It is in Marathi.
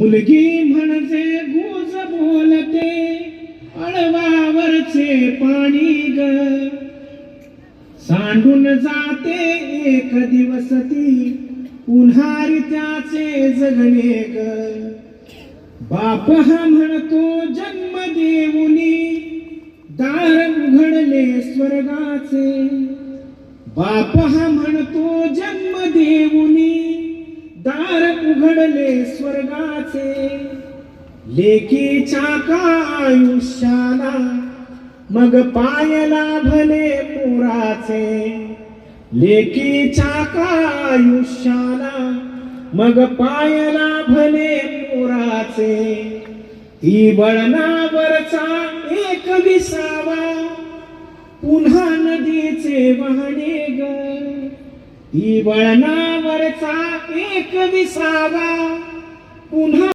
मुलगी म्हणजे गुज बोलते अळवावरचे पाणी ग, सांडून जाते एक दिवस ती उन्हारी त्याचे जगणे ग. बाप हा म्हणतो जन्म देऊनी दार उघडले स्वर्गाचे, बाप हा म्हणतो जन्म देऊनी दार उघडले स्वर्गाचे. लेकीच्या का आयुष्याला मग पायला भले पोराचे, लेकीच्या का आयुष्याला मग पायला भले पोराचे. ती वळणावरचा एक विसावा पुन्हा नदीचे वाहणे ग, ती वळणावरचा एक विसावा पुन्हा